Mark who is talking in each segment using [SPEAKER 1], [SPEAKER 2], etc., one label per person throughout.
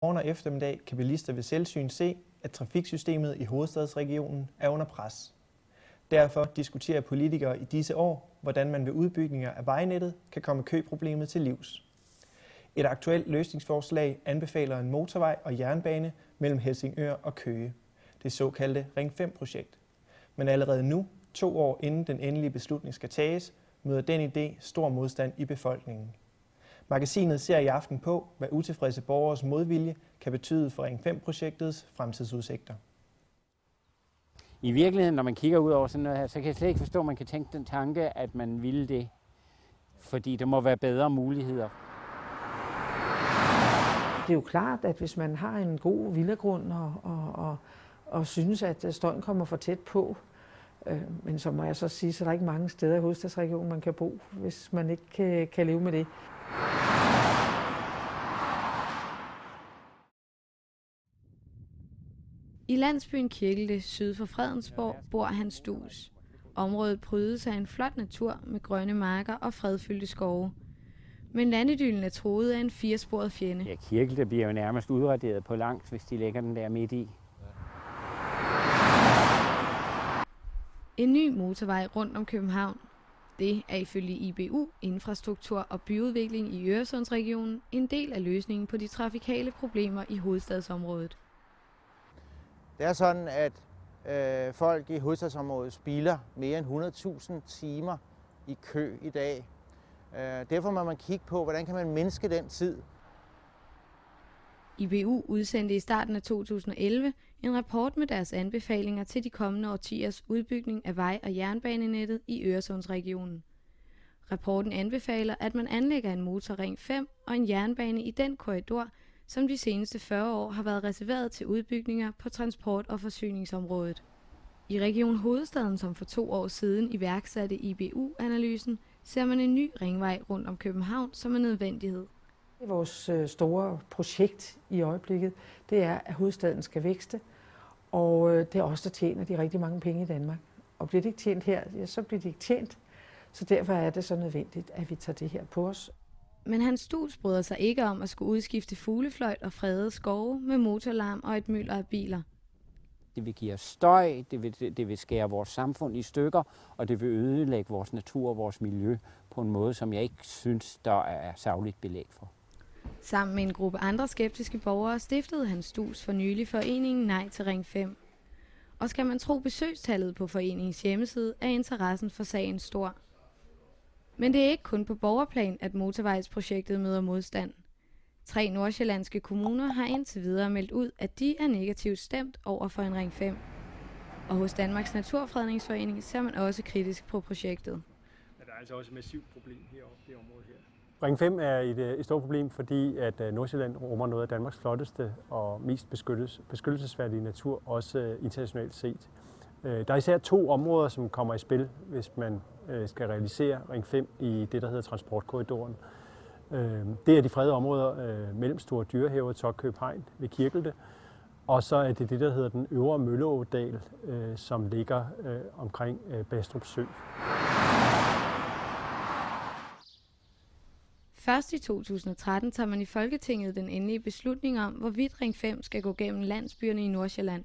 [SPEAKER 1] Morgen og eftermiddag kan bilister ved selvsyn se, at trafiksystemet i hovedstadsregionen er under pres. Derfor diskuterer politikere i disse år, hvordan man ved udbygninger af vejnettet kan komme køproblemet til livs. Et aktuelt løsningsforslag anbefaler en motorvej og jernbane mellem Helsingør og Køge, det såkaldte Ring 5-projekt. Men allerede nu, 2 år inden den endelige beslutning skal tages, møder den idé stor modstand i befolkningen. Magasinet ser i aften på, hvad utilfredse borgeres modvilje kan betyde for Ring 5-projektets fremtidsudsigter.
[SPEAKER 2] I virkeligheden, når man kigger ud over sådan noget her, så kan jeg slet ikke forstå, at man kan tænke den tanke, at man ville det. Fordi der må være bedre muligheder.
[SPEAKER 3] Det er jo klart, at hvis man har en god villagrund og synes, at støjen kommer for tæt på, men så må jeg så sige, så der er ikke mange steder i hovedstadsregionen, man kan bo, hvis man ikke kan leve med det.
[SPEAKER 4] I landsbyen Kirkelte syd for Fredensborg bor Hans Duus. Området prydes af en flot natur med grønne marker og fredfyldte skove. Men landidyllen er truet af en 4-sporet fjende.
[SPEAKER 2] Ja, Kirkelte bliver jo nærmest udraderet på langs, hvis de lægger den der midt i.
[SPEAKER 4] En ny motorvej rundt om København. Det er ifølge IBU, Infrastruktur og Byudvikling i Øresundsregionen, en del af løsningen på de trafikale problemer i hovedstadsområdet.
[SPEAKER 5] Det er sådan, at folk i hovedstadsområdet spilder mere end 100.000 timer i kø i dag. Derfor må man kigge på, hvordan kan man mindske den tid.
[SPEAKER 4] IBU udsendte i starten af 2011 en rapport med deres anbefalinger til de kommende årtiers udbygning af vej- og jernbanenettet i Øresundsregionen. Rapporten anbefaler, at man anlægger en motorring 5 og en jernbane i den korridor, som de seneste 40 år har været reserveret til udbygninger på transport- og forsyningsområdet. I Region Hovedstaden, som for 2 år siden iværksatte IBU-analysen, ser man en ny ringvej rundt om København som en nødvendighed.
[SPEAKER 3] Vores store projekt i øjeblikket, det er, at hovedstaden skal vækste, og det er også der tjener de rigtig mange penge i Danmark. Og bliver det ikke tjent her, ja, så bliver det ikke tjent. Så derfor er det så nødvendigt, at vi tager det her på os.
[SPEAKER 4] Men Hans Duus bryder sig ikke om at skulle udskifte fuglefløjt og fredede skove med motorlarm og et mylder af biler.
[SPEAKER 2] Det vil give os støj, det vil skære vores samfund i stykker, og det vil ødelægge vores natur og vores miljø på en måde, som jeg ikke synes, der er sagligt belæg for.
[SPEAKER 4] Sammen med en gruppe andre skeptiske borgere stiftede Hans Duus for nylig foreningen Nej til Ring 5. Og skal man tro besøgstallet på foreningens hjemmeside, er interessen for sagen stor. Men det er ikke kun på borgerplan, at motorvejsprojektet møder modstand. 3 nordsjællandske kommuner har indtil videre meldt ud, at de er negativt stemt over for en Ring 5. Og hos Danmarks Naturfredningsforening ser man også kritisk på projektet.
[SPEAKER 6] Men der er altså også et massivt problem heroppe i det område her.
[SPEAKER 7] Ring 5 er et stort problem, fordi at Nordsjælland rummer noget af Danmarks flotteste og mest beskyttelsesværdige natur, også internationalt set. Der er især 2 områder, som kommer i spil, hvis man skal realisere Ring 5 i det, der hedder transportkorridoren. Det er de fredede områder mellem Store Dyrehave og Tokkøb Hegn ved Kirkelte. Og så er det det, der hedder den øvre Mølleådal, som ligger omkring Bastrup Sø.
[SPEAKER 4] Først i 2013 tager man i Folketinget den endelige beslutning om, hvorvidt Ring 5 skal gå gennem landsbyerne i Nordsjælland.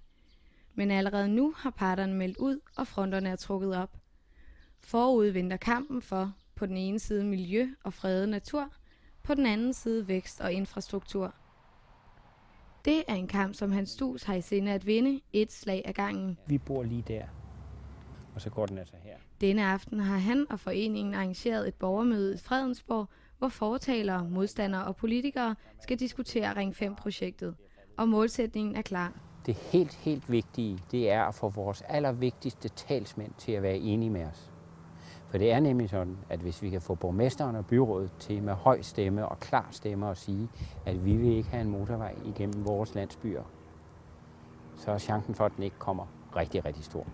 [SPEAKER 4] Men allerede nu har parterne meldt ud, og fronterne er trukket op. Forud venter kampen for på den ene side miljø og fredet natur, på den anden side vækst og infrastruktur. Det er en kamp, som Hans Duus har i sinde at vinde, et slag ad gangen.
[SPEAKER 2] Vi bor lige der, og så går den altså her.
[SPEAKER 4] Denne aften har han og foreningen arrangeret et borgermøde i Fredensborg, hvor fortalere, modstandere og politikere skal diskutere Ring 5-projektet. Og målsætningen er klar.
[SPEAKER 2] Det helt vigtige, det er at få vores allervigtigste talsmænd til at være enige med os. For det er nemlig sådan, at hvis vi kan få borgmesteren og byrådet til med høj stemme og klar stemme at sige, at vi vil ikke have en motorvej igennem vores landsbyer, så er chancen for, at den ikke kommer rigtig stor.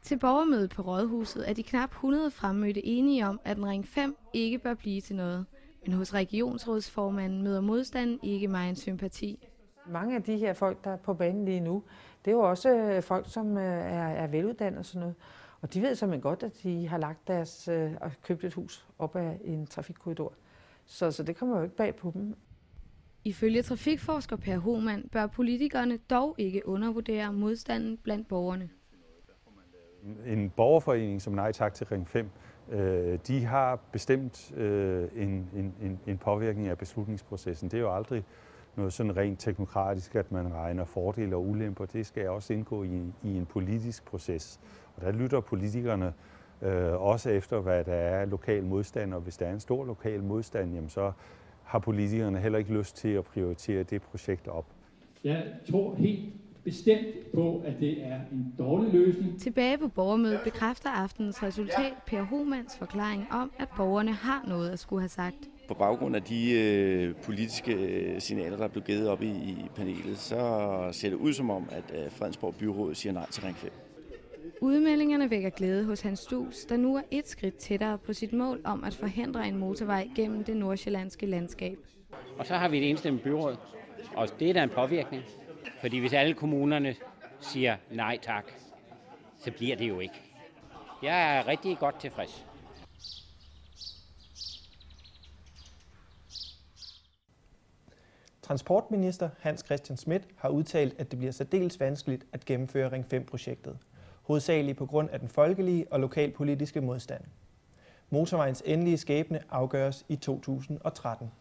[SPEAKER 4] Til borgermødet på Rådhuset er de knap 100 fremmødte enige om, at en Ring 5 ikke bør blive til noget. Men hos regionsrådsformanden møder modstanden ikke meget sympati.
[SPEAKER 3] Mange af de her folk, der er på banen lige nu, det er jo også folk, som er veluddannede og sådan noget. Og de ved simpelthen godt, at de har lagt og købt et hus op ad en trafikkorridor. Så det kommer jo ikke bag på dem.
[SPEAKER 4] Ifølge trafikforsker Per Hohmann bør politikerne dog ikke undervurdere modstanden blandt borgerne.
[SPEAKER 8] En borgerforening som Nej Tak til Ring 5, de har bestemt en påvirkning af beslutningsprocessen. Det er jo aldrig noget sådan rent teknokratisk, at man regner fordele og ulemper. Det skal også indgå i en politisk proces. Og der lytter politikerne også efter, hvad der er lokal modstand. Og hvis der er en stor lokal modstand, jamen så har politikerne heller ikke lyst til at prioritere det projekt op.
[SPEAKER 9] Jeg tror helt bestemt på, at det er en dårlig løsning.
[SPEAKER 4] Tilbage på borgermødet bekræfter aftenens resultat Per Hohmanns forklaring om, at borgerne har noget at skulle have sagt.
[SPEAKER 10] På baggrund af de politiske signaler, der er blevet givet op i panelet, så ser det ud som om, at Fredensborg Byråd siger nej til Ring 5.
[SPEAKER 4] Udmeldingerne vækker glæde hos Hans Stuus, der nu er et skridt tættere på sit mål om at forhindre en motorvej gennem det nordsjællandske landskab.
[SPEAKER 2] Og så har vi et enstemmigt byråd, og det er da en påvirkning. Fordi hvis alle kommunerne siger nej tak, så bliver det jo ikke. Jeg er rigtig godt tilfreds.
[SPEAKER 1] Transportminister Hans Christian Schmidt har udtalt, at det bliver særdeles vanskeligt at gennemføre Ring 5-projektet, hovedsageligt på grund af den folkelige og lokalpolitiske modstand. Motorvejens endelige skæbne afgøres i 2013.